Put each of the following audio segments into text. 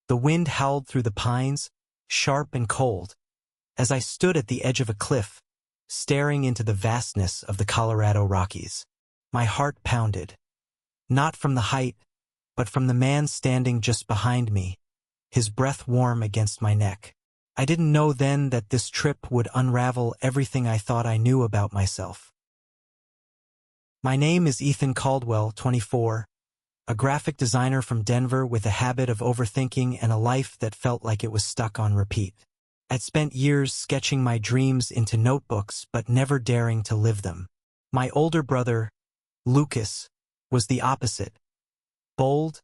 The wind howled through the pines, sharp and cold, as I stood at the edge of a cliff, staring into the vastness of the Colorado Rockies. My heart pounded. Not from the height, but from the man standing just behind me, his breath warm against my neck. I didn't know then that this trip would unravel everything I thought I knew about myself. My name is Ethan Caldwell, 24, a graphic designer from Denver with a habit of overthinking and a life that felt like it was stuck on repeat. I'd spent years sketching my dreams into notebooks but never daring to live them. My older brother, Lucas, was the opposite. Bold,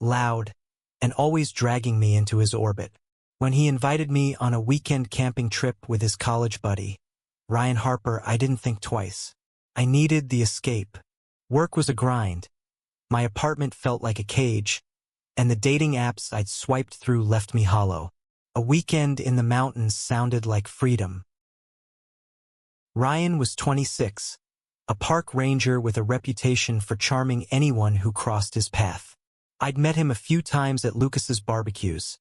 loud, and always dragging me into his orbit. When he invited me on a weekend camping trip with his college buddy, Ryan Harper, I didn't think twice. I needed the escape. Work was a grind. My apartment felt like a cage, and the dating apps I'd swiped through left me hollow. A weekend in the mountains sounded like freedom. Ryan was 26, a park ranger with a reputation for charming anyone who crossed his path. I'd met him a few times at Lucas's barbecues.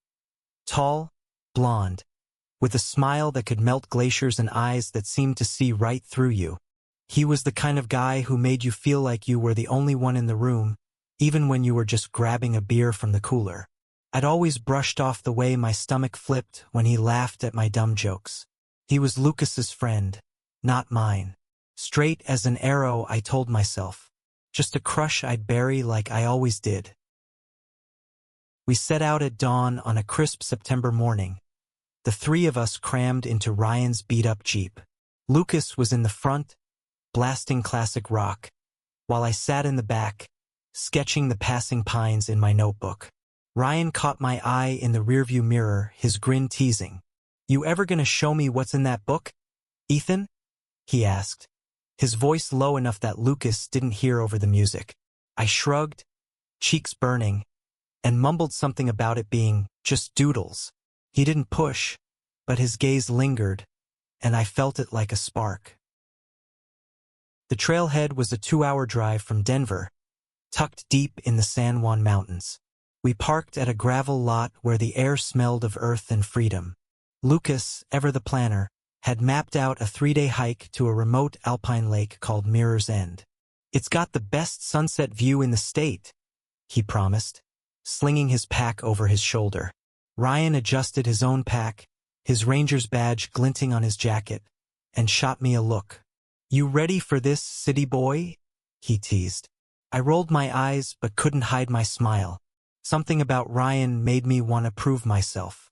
Tall, blonde, with a smile that could melt glaciers and eyes that seemed to see right through you. He was the kind of guy who made you feel like you were the only one in the room, even when you were just grabbing a beer from the cooler. I'd always brushed off the way my stomach flipped when he laughed at my dumb jokes. He was Lucas's friend, not mine. Straight as an arrow, I told myself. Just a crush I'd bury like I always did. We set out at dawn on a crisp September morning. The three of us crammed into Ryan's beat-up Jeep. Lucas was in the front, blasting classic rock, while I sat in the back, sketching the passing pines in my notebook. Ryan caught my eye in the rearview mirror, his grin teasing. "You ever gonna show me what's in that book, Ethan?" he asked, his voice low enough that Lucas didn't hear over the music. I shrugged, cheeks burning, and mumbled something about it being just doodles. He didn't push, but his gaze lingered, and I felt it like a spark. The trailhead was a 2-hour drive from Denver, tucked deep in the San Juan Mountains. We parked at a gravel lot where the air smelled of earth and freedom. Lucas, ever the planner, had mapped out a 3-day hike to a remote alpine lake called Mirror's End. "It's got the best sunset view in the state," he promised, slinging his pack over his shoulder. Ryan adjusted his own pack, his ranger's badge glinting on his jacket, and shot me a look. "You ready for this, city boy?" he teased. I rolled my eyes but couldn't hide my smile. Something about Ryan made me want to prove myself.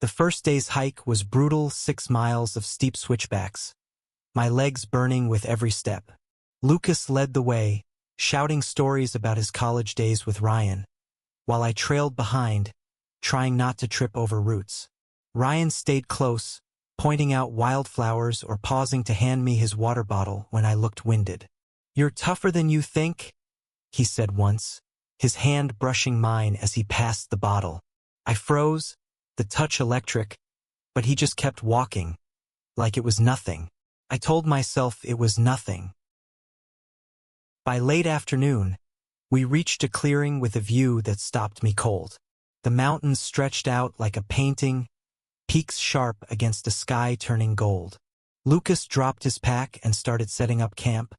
The first day's hike was brutal, 6 miles of steep switchbacks, my legs burning with every step. Lucas led the way, shouting stories about his college days with Ryan, while I trailed behind, trying not to trip over roots. Ryan stayed close, pointing out wildflowers or pausing to hand me his water bottle when I looked winded. "You're tougher than you think," he said once, his hand brushing mine as he passed the bottle. I froze, the touch electric, but he just kept walking, like it was nothing. I told myself it was nothing. By late afternoon, we reached a clearing with a view that stopped me cold. The mountains stretched out like a painting, peaks sharp against a sky turning gold. Lucas dropped his pack and started setting up camp,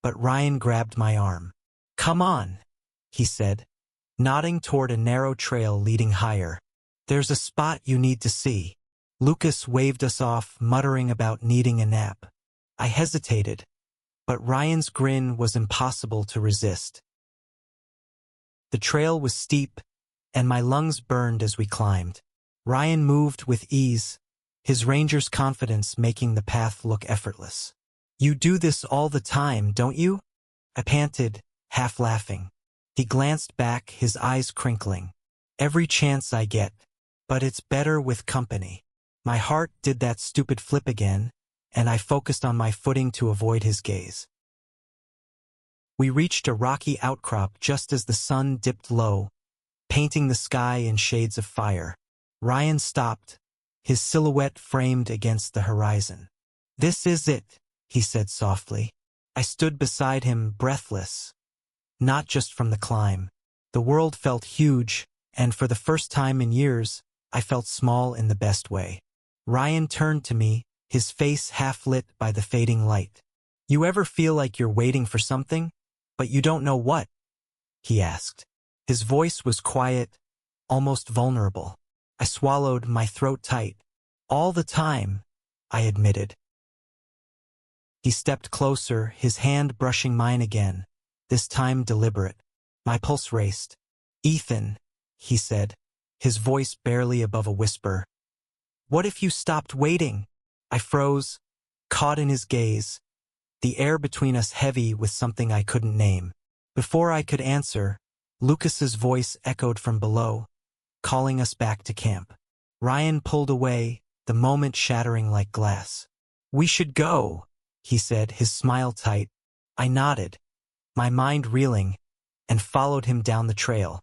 but Ryan grabbed my arm. "Come on," he said, nodding toward a narrow trail leading higher. "There's a spot you need to see." Lucas waved us off, muttering about needing a nap. I hesitated, but Ryan's grin was impossible to resist. The trail was steep, and my lungs burned as we climbed. Ryan moved with ease, his ranger's confidence making the path look effortless. "You do this all the time, don't you?" I panted, half laughing. He glanced back, his eyes crinkling. "Every chance I get, but it's better with company." My heart did that stupid flip again, and I focused on my footing to avoid his gaze. We reached a rocky outcrop just as the sun dipped low, painting the sky in shades of fire. Ryan stopped, his silhouette framed against the horizon. "This is it," he said softly. I stood beside him, breathless. Not just from the climb. The world felt huge, and for the first time in years, I felt small in the best way. Ryan turned to me, his face half lit by the fading light. "You ever feel like you're waiting for something, but you don't know what?" he asked. His voice was quiet, almost vulnerable. I swallowed, my throat tight. "All the time," I admitted. He stepped closer, his hand brushing mine again, this time deliberate. My pulse raced. "Ethan," he said, his voice barely above a whisper. "What if you stopped waiting?" I froze, caught in his gaze, the air between us heavy with something I couldn't name. Before I could answer, Lucas's voice echoed from below, calling us back to camp. Ryan pulled away, the moment shattering like glass. "We should go," he said, his smile tight. I nodded, my mind reeling, and followed him down the trail.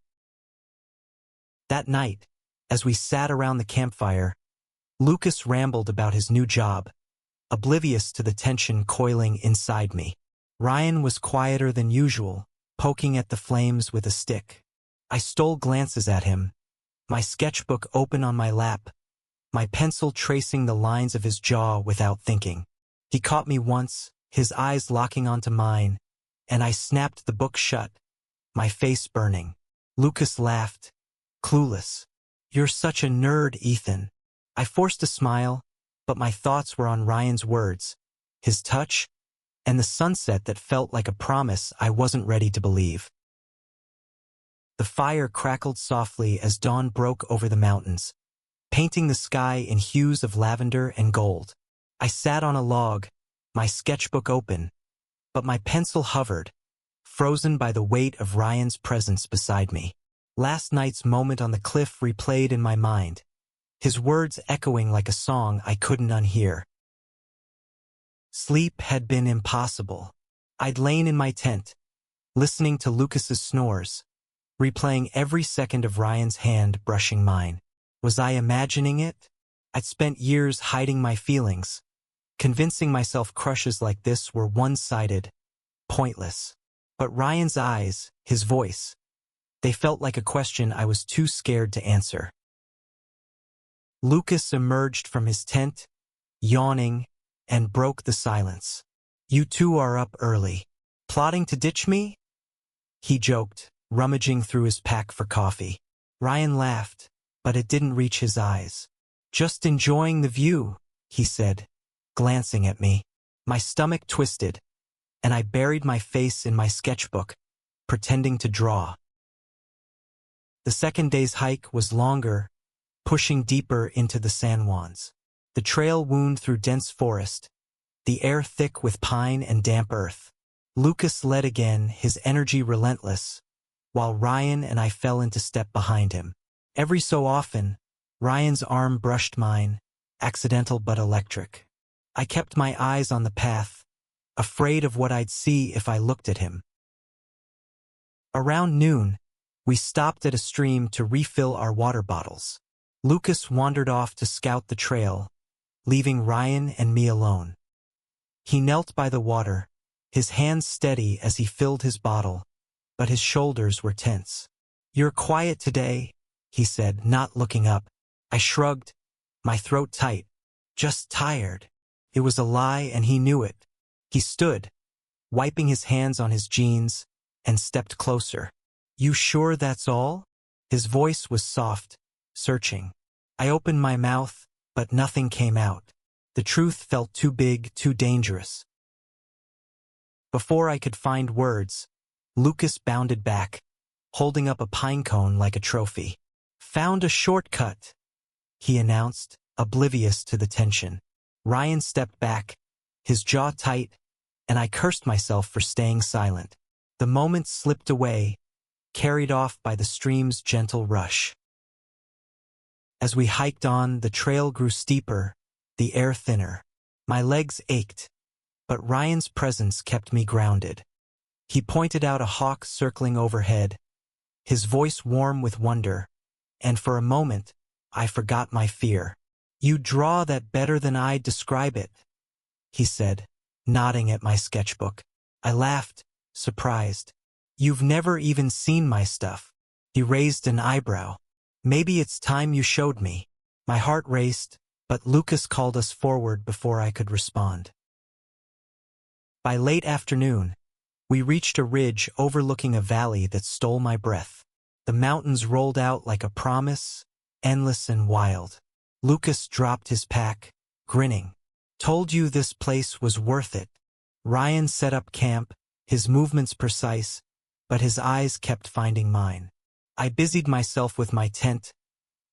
That night, as we sat around the campfire, Lucas rambled about his new job, oblivious to the tension coiling inside me. Ryan was quieter than usual, poking at the flames with a stick. I stole glances at him, my sketchbook open on my lap, my pencil tracing the lines of his jaw without thinking. He caught me once, his eyes locking onto mine, and I snapped the book shut, my face burning. Lucas laughed, clueless. "You're such a nerd, Ethan." I forced a smile, but my thoughts were on Ryan's words, his touch, and the sunset that felt like a promise I wasn't ready to believe. The fire crackled softly as dawn broke over the mountains, painting the sky in hues of lavender and gold. I sat on a log, my sketchbook open, but my pencil hovered, frozen by the weight of Ryan's presence beside me. Last night's moment on the cliff replayed in my mind, his words echoing like a song I couldn't unhear. Sleep had been impossible. I'd lain in my tent, listening to Lucas's snores, replaying every second of Ryan's hand brushing mine. Was I imagining it? I'd spent years hiding my feelings, convincing myself crushes like this were one-sided, pointless. But Ryan's eyes, his voice, they felt like a question I was too scared to answer. Lucas emerged from his tent, yawning, and broke the silence. "You two are up early. Plotting to ditch me?" he joked, rummaging through his pack for coffee. Ryan laughed, but it didn't reach his eyes. "Just enjoying the view," he said, glancing at me. My stomach twisted, and I buried my face in my sketchbook, pretending to draw. The second day's hike was longer, pushing deeper into the San Juans. The trail wound through dense forest, the air thick with pine and damp earth. Lucas led again, his energy relentless, while Ryan and I fell into step behind him. Every so often, Ryan's arm brushed mine, accidental but electric. I kept my eyes on the path, afraid of what I'd see if I looked at him. Around noon, we stopped at a stream to refill our water bottles. Lucas wandered off to scout the trail, leaving Ryan and me alone. He knelt by the water, his hands steady as he filled his bottle, but his shoulders were tense. "You're quiet today," he said, not looking up. I shrugged, my throat tight. "Just tired." It was a lie, and he knew it. He stood, wiping his hands on his jeans, and stepped closer. "You sure that's all?" His voice was soft, searching. I opened my mouth, but nothing came out. The truth felt too big, too dangerous. Before I could find words, Lucas bounded back, holding up a pine cone like a trophy. "Found a shortcut," he announced, oblivious to the tension. Ryan stepped back, his jaw tight, and I cursed myself for staying silent. The moment slipped away, carried off by the stream's gentle rush. As we hiked on, the trail grew steeper, the air thinner. My legs ached, but Ryan's presence kept me grounded. He pointed out a hawk circling overhead, his voice warm with wonder, and for a moment, I forgot my fear. "You draw that better than I'd describe it," he said, nodding at my sketchbook. I laughed, surprised. "You've never even seen my stuff." He raised an eyebrow. Maybe it's time you showed me. My heart raced, but Lucas called us forward before I could respond. By late afternoon, we reached a ridge overlooking a valley that stole my breath. The mountains rolled out like a promise, endless and wild. Lucas dropped his pack, grinning. Told you this place was worth it. Ryan set up camp, his movements precise, but his eyes kept finding mine. I busied myself with my tent,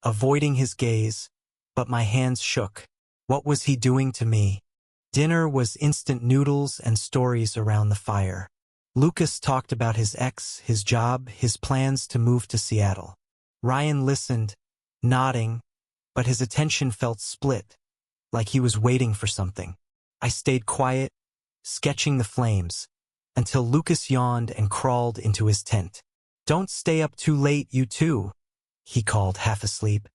avoiding his gaze, but my hands shook. What was he doing to me? Dinner was instant noodles and stories around the fire. Lucas talked about his ex, his job, his plans to move to Seattle. Ryan listened, nodding, but his attention felt split, like he was waiting for something. I stayed quiet, sketching the flames, until Lucas yawned and crawled into his tent. "Don't stay up too late, you two," he called, half asleep.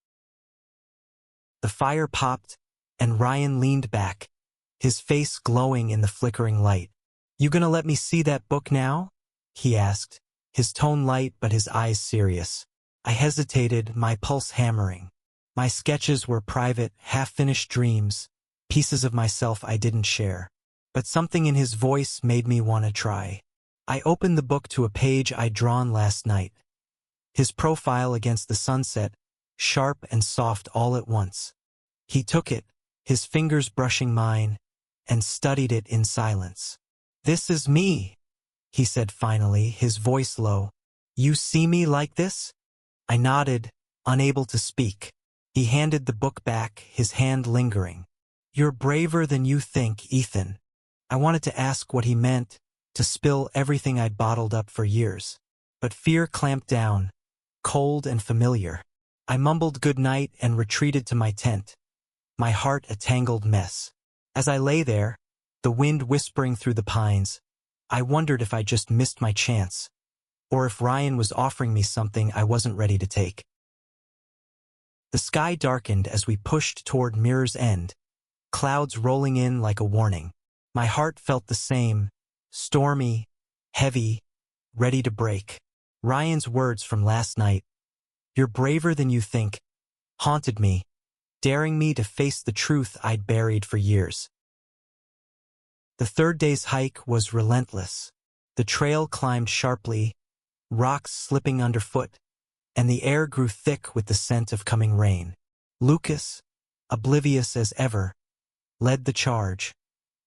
The fire popped, and Ryan leaned back, his face glowing in the flickering light. "You gonna let me see that book now?" he asked, his tone light but his eyes serious. I hesitated, my pulse hammering. My sketches were private, half-finished dreams, pieces of myself I didn't share. But something in his voice made me want to try. I opened the book to a page I'd drawn last night. His profile against the sunset, sharp and soft all at once. He took it, his fingers brushing mine, and studied it in silence. "This is me," he said finally, his voice low. "You see me like this?" I nodded, unable to speak. He handed the book back, his hand lingering. "You're braver than you think, Ethan." I wanted to ask what he meant, to spill everything I'd bottled up for years. But fear clamped down, cold and familiar. I mumbled good night and retreated to my tent, my heart a tangled mess. As I lay there, the wind whispering through the pines, I wondered if I just missed my chance, or if Ryan was offering me something I wasn't ready to take. The sky darkened as we pushed toward Mirror's End, clouds rolling in like a warning. My heart felt the same, stormy, heavy, ready to break. Ryan's words from last night, "You're braver than you think," haunted me, daring me to face the truth I'd buried for years. The third day's hike was relentless. The trail climbed sharply, rocks slipping underfoot, and the air grew thick with the scent of coming rain. Lucas, oblivious as ever, led the charge,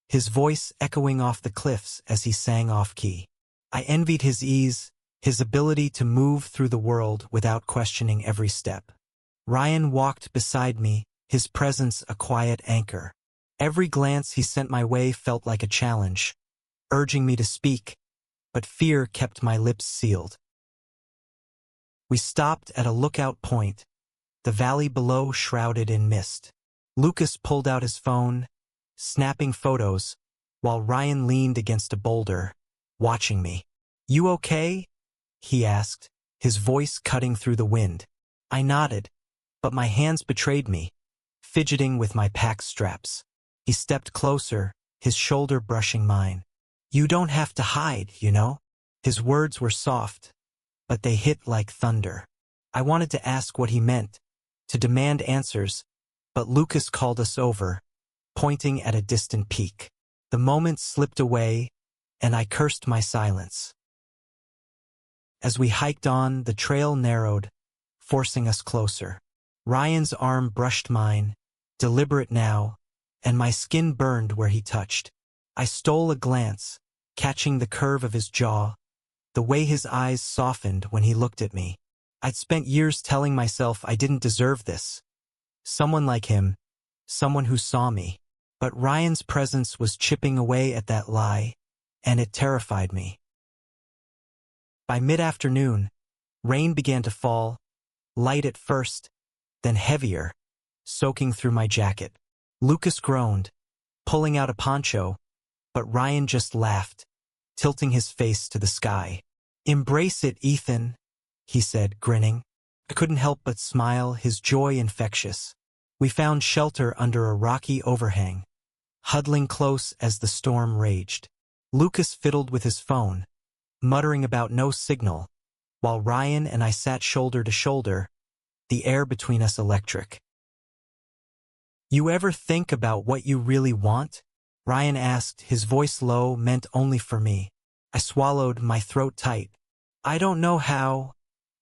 his voice echoing off the cliffs as he sang off-key. I envied his ease, his ability to move through the world without questioning every step. Ryan walked beside me, his presence a quiet anchor. Every glance he sent my way felt like a challenge, urging me to speak, but fear kept my lips sealed. We stopped at a lookout point, the valley below shrouded in mist. Lucas pulled out his phone, snapping photos, while Ryan leaned against a boulder, watching me. "You okay?" he asked, his voice cutting through the wind. I nodded, but my hands betrayed me, fidgeting with my pack straps. He stepped closer, his shoulder brushing mine. "You don't have to hide, you know?" His words were soft, but they hit like thunder. I wanted to ask what he meant, to demand answers, but Lucas called us over, pointing at a distant peak. The moment slipped away, and I cursed my silence. As we hiked on, the trail narrowed, forcing us closer. Ryan's arm brushed mine, deliberate now, and my skin burned where he touched. I stole a glance, catching the curve of his jaw, the way his eyes softened when he looked at me. I'd spent years telling myself I didn't deserve this. Someone like him, someone who saw me. But Ryan's presence was chipping away at that lie, and it terrified me. By mid-afternoon, rain began to fall, light at first, then heavier, soaking through my jacket. Lucas groaned, pulling out a poncho, but Ryan just laughed, tilting his face to the sky. "Embrace it, Ethan," he said, grinning. I couldn't help but smile, his joy infectious. We found shelter under a rocky overhang, huddling close as the storm raged. Lucas fiddled with his phone, muttering about no signal, while Ryan and I sat shoulder to shoulder, the air between us electric. "You ever think about what you really want?" Ryan asked, his voice low, meant only for me. I swallowed, my throat tight. "I don't know how,"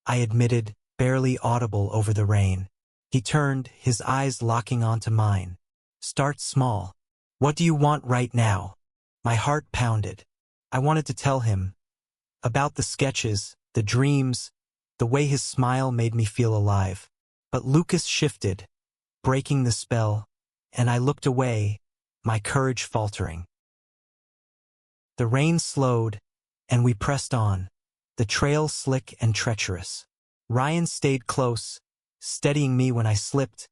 I admitted, barely audible over the rain. He turned, his eyes locking onto mine. "Start small. What do you want right now?" My heart pounded. I wanted to tell him about the sketches, the dreams, the way his smile made me feel alive. But Lucas shifted, breaking the spell, and I looked away, my courage faltering. The rain slowed, and we pressed on, the trail slick and treacherous. Ryan stayed close, steadying me when I slipped,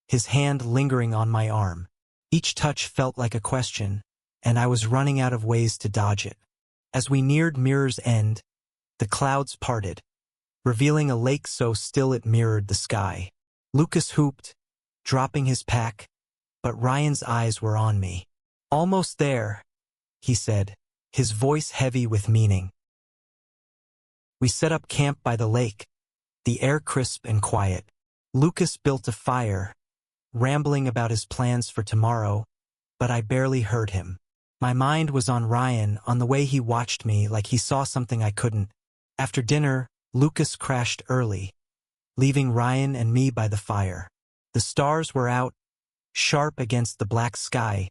his hand lingering on my arm. Each touch felt like a question, and I was running out of ways to dodge it. As we neared Mirror's End, the clouds parted, revealing a lake so still it mirrored the sky. Lucas hooped, dropping his pack, but Ryan's eyes were on me. "Almost there," he said, his voice heavy with meaning. We set up camp by the lake, the air crisp and quiet. Lucas built a fire, rambling about his plans for tomorrow, but I barely heard him. My mind was on Ryan, on the way he watched me like he saw something I couldn't. After dinner, Lucas crashed early, leaving Ryan and me by the fire. The stars were out, sharp against the black sky,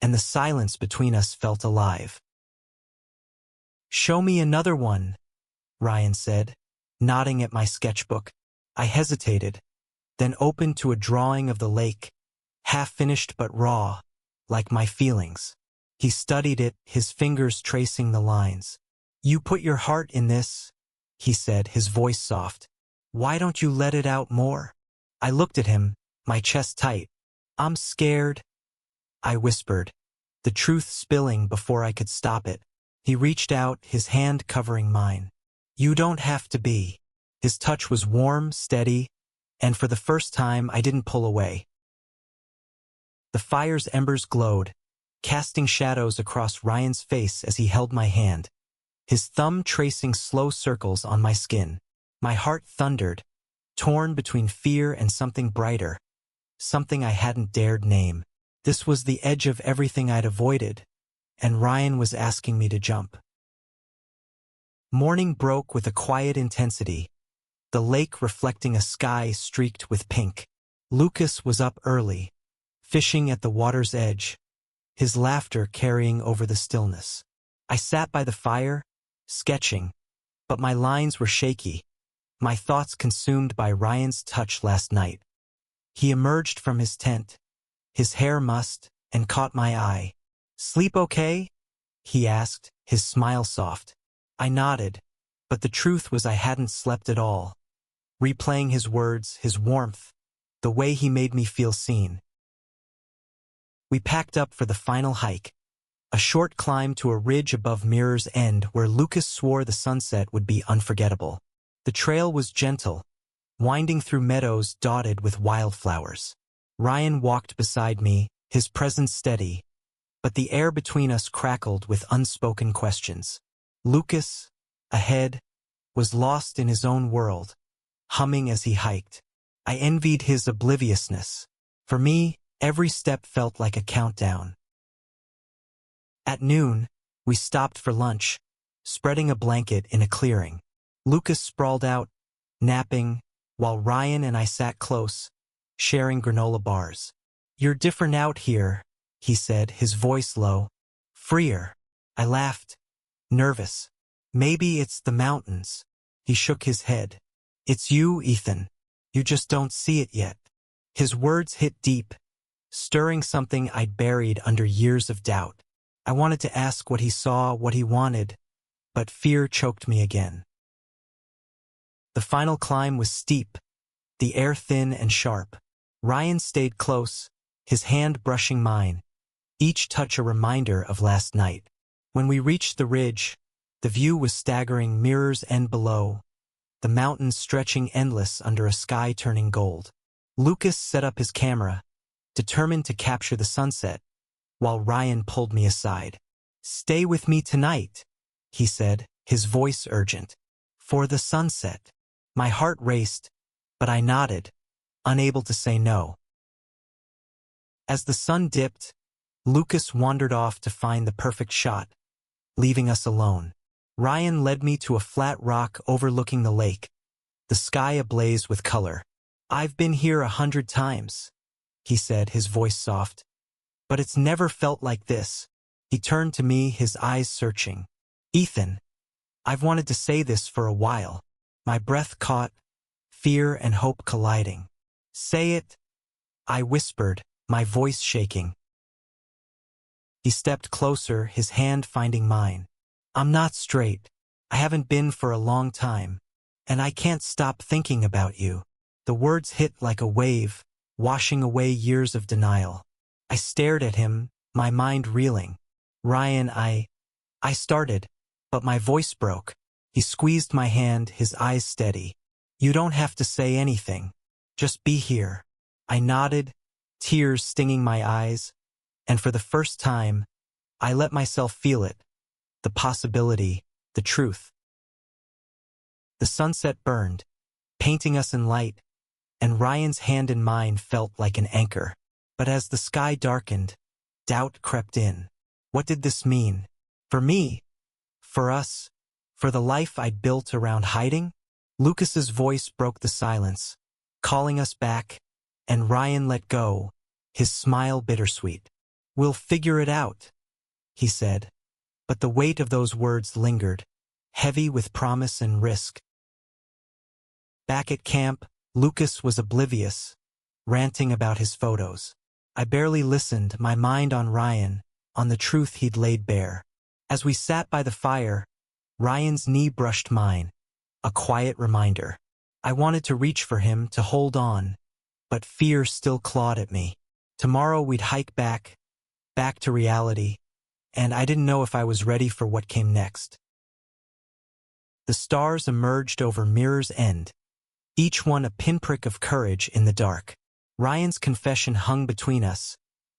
and the silence between us felt alive. "Show me another one," Ryan said, nodding at my sketchbook. I hesitated, then opened to a drawing of the lake, half-finished but raw, like my feelings. He studied it, his fingers tracing the lines. "You put your heart in this," he said, his voice soft. "Why don't you let it out more?" I looked at him, my chest tight. "I'm scared," I whispered, the truth spilling before I could stop it. He reached out, his hand covering mine. "You don't have to be." His touch was warm, steady, and for the first time I didn't pull away. The fire's embers glowed, casting shadows across Ryan's face as he held my hand, his thumb tracing slow circles on my skin. My heart thundered, torn between fear and something brighter, something I hadn't dared name. This was the edge of everything I'd avoided, and Ryan was asking me to jump. Morning broke with a quiet intensity, the lake reflecting a sky streaked with pink. Lucas was up early, fishing at the water's edge, his laughter carrying over the stillness. I sat by the fire, sketching, but my lines were shaky, my thoughts consumed by Ryan's touch last night. He emerged from his tent, his hair mussed, and caught my eye. "Sleep okay?" he asked, his smile soft. I nodded, but the truth was I hadn't slept at all. Replaying his words, his warmth, the way he made me feel seen. We packed up for the final hike, a short climb to a ridge above Mirror's End where Lucas swore the sunset would be unforgettable. The trail was gentle, winding through meadows dotted with wildflowers. Ryan walked beside me, his presence steady, but the air between us crackled with unspoken questions. Lucas, ahead, was lost in his own world, humming as he hiked. I envied his obliviousness. For me, every step felt like a countdown. At noon, we stopped for lunch, spreading a blanket in a clearing. Lucas sprawled out, napping, while Ryan and I sat close, sharing granola bars. "You're different out here," he said, his voice low. "Freer." I laughed, nervous. "Maybe it's the mountains." He shook his head. "It's you, Ethan. You just don't see it yet." His words hit deep, stirring something I'd buried under years of doubt. I wanted to ask what he saw, what he wanted, but fear choked me again. The final climb was steep, the air thin and sharp. Ryan stayed close, his hand brushing mine, each touch a reminder of last night. When we reached the ridge, the view was staggering, Mirror's End below, the mountains stretching endless under a sky turning gold. Lucas set up his camera, determined to capture the sunset, while Ryan pulled me aside. "Stay with me tonight," he said, his voice urgent. "For the sunset." My heart raced, but I nodded, unable to say no. As the sun dipped, Lucas wandered off to find the perfect shot, leaving us alone. Ryan led me to a flat rock overlooking the lake, the sky ablaze with color. "I've been here 100 times," he said, his voice soft. "But it's never felt like this." He turned to me, his eyes searching. "Ethan, I've wanted to say this for a while." My breath caught, fear and hope colliding. "Say it," I whispered, my voice shaking. He stepped closer, his hand finding mine. "I'm not straight. I haven't been for a long time. And I can't stop thinking about you." The words hit like a wave, washing away years of denial. I stared at him, my mind reeling. "Ryan, I started, but my voice broke." He squeezed my hand, his eyes steady. "You don't have to say anything. Just be here." I nodded, tears stinging my eyes, and for the first time, I let myself feel it, the possibility, the truth. The sunset burned, painting us in light, and Ryan's hand in mine felt like an anchor. But as the sky darkened, doubt crept in. What did this mean? For me? For us? For the life I'd built around hiding? Lucas's voice broke the silence, calling us back, and Ryan let go, his smile bittersweet. "We'll figure it out," he said. But the weight of those words lingered, heavy with promise and risk. Back at camp, Lucas was oblivious, ranting about his photos. I barely listened, my mind on Ryan, on the truth he'd laid bare. As we sat by the fire, Ryan's knee brushed mine, a quiet reminder. I wanted to reach for him, to hold on, but fear still clawed at me. Tomorrow we'd hike back to reality, and I didn't know if I was ready for what came next. The stars emerged over Mirror's End, each one a pinprick of courage in the dark. Ryan's confession hung between us,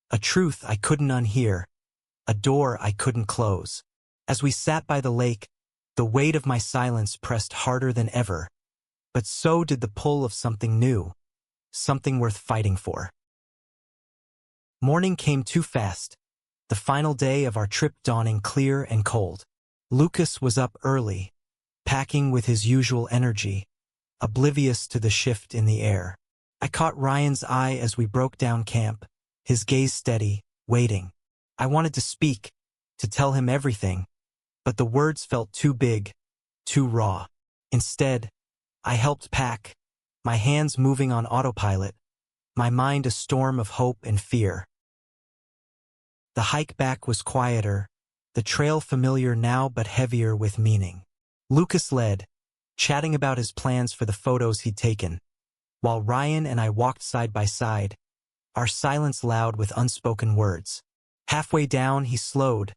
a truth I couldn't unhear, a door I couldn't close. As we sat by the lake, the weight of my silence pressed harder than ever, but so did the pull of something new, something worth fighting for. Morning came too fast, the final day of our trip dawning clear and cold. Lucas was up early, packing with his usual energy, oblivious to the shift in the air. I caught Ryan's eye as we broke down camp, his gaze steady, waiting. I wanted to speak, to tell him everything, but the words felt too big, too raw. Instead, I helped pack, my hands moving on autopilot, my mind a storm of hope and fear. The hike back was quieter, the trail familiar now but heavier with meaning. Lucas led, chatting about his plans for the photos he'd taken, while Ryan and I walked side by side, our silence loud with unspoken words. Halfway down, he slowed,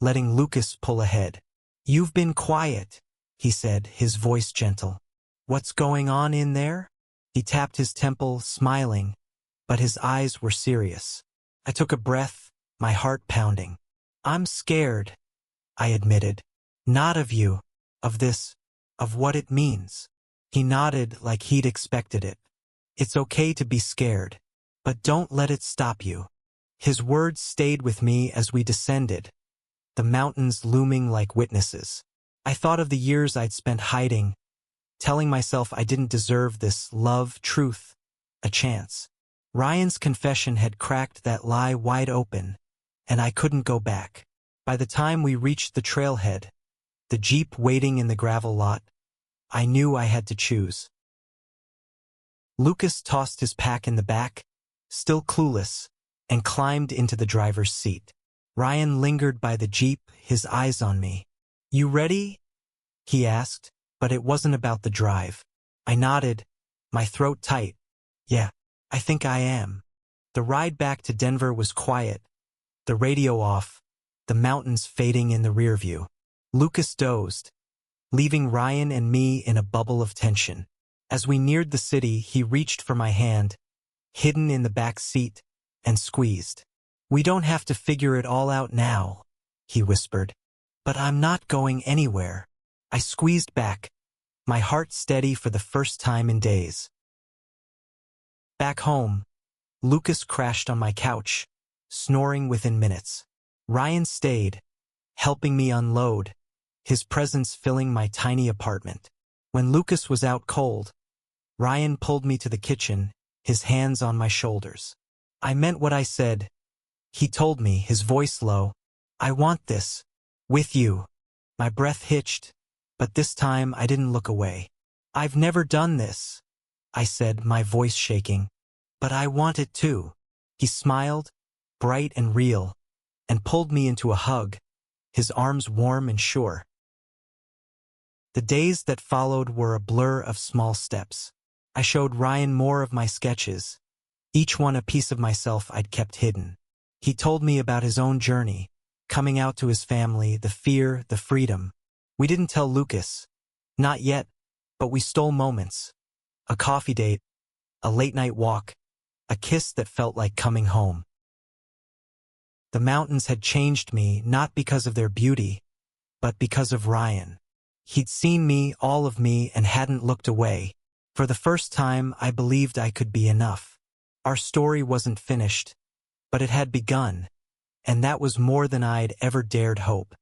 letting Lucas pull ahead. "You've been quiet," he said, his voice gentle. "What's going on in there?" He tapped his temple, smiling, but his eyes were serious. I took a breath, my heart pounding. "I'm scared," I admitted. "Not of you, of this, of what it means." He nodded like he'd expected it. "It's okay to be scared, but don't let it stop you." His words stayed with me as we descended, the mountains looming like witnesses. I thought of the years I'd spent hiding, telling myself I didn't deserve this love, truth, a chance. Ryan's confession had cracked that lie wide open, and I couldn't go back. By the time we reached the trailhead, the Jeep waiting in the gravel lot, I knew I had to choose. Lucas tossed his pack in the back, still clueless, and climbed into the driver's seat. Ryan lingered by the Jeep, his eyes on me. "You ready?" he asked, but it wasn't about the drive. I nodded, my throat tight. "Yeah, I think I am." The ride back to Denver was quiet, the radio off, the mountains fading in the rearview. Lucas dozed, leaving Ryan and me in a bubble of tension. As we neared the city, he reached for my hand, hidden in the back seat, and squeezed. "We don't have to figure it all out now," he whispered. "But I'm not going anywhere." I squeezed back, my heart steady for the first time in days. Back home, Lucas crashed on my couch, snoring within minutes. Ryan stayed, helping me unload, his presence filling my tiny apartment. When Lucas was out cold, Ryan pulled me to the kitchen, his hands on my shoulders. I meant what I said. He told me, his voice low, "I want this. With you." My breath hitched, but this time I didn't look away. "I've never done this," I said, my voice shaking. "But I want it too." He smiled, bright and real, and pulled me into a hug, his arms warm and sure. The days that followed were a blur of small steps. I showed Ryan more of my sketches, each one a piece of myself I'd kept hidden. He told me about his own journey, coming out to his family, the fear, the freedom. We didn't tell Lucas. Not yet, but we stole moments. A coffee date, a late-night walk, a kiss that felt like coming home. The mountains had changed me not because of their beauty, but because of Ryan. He'd seen me, all of me, and hadn't looked away. For the first time, I believed I could be enough. Our story wasn't finished, but it had begun, and that was more than I'd ever dared hope.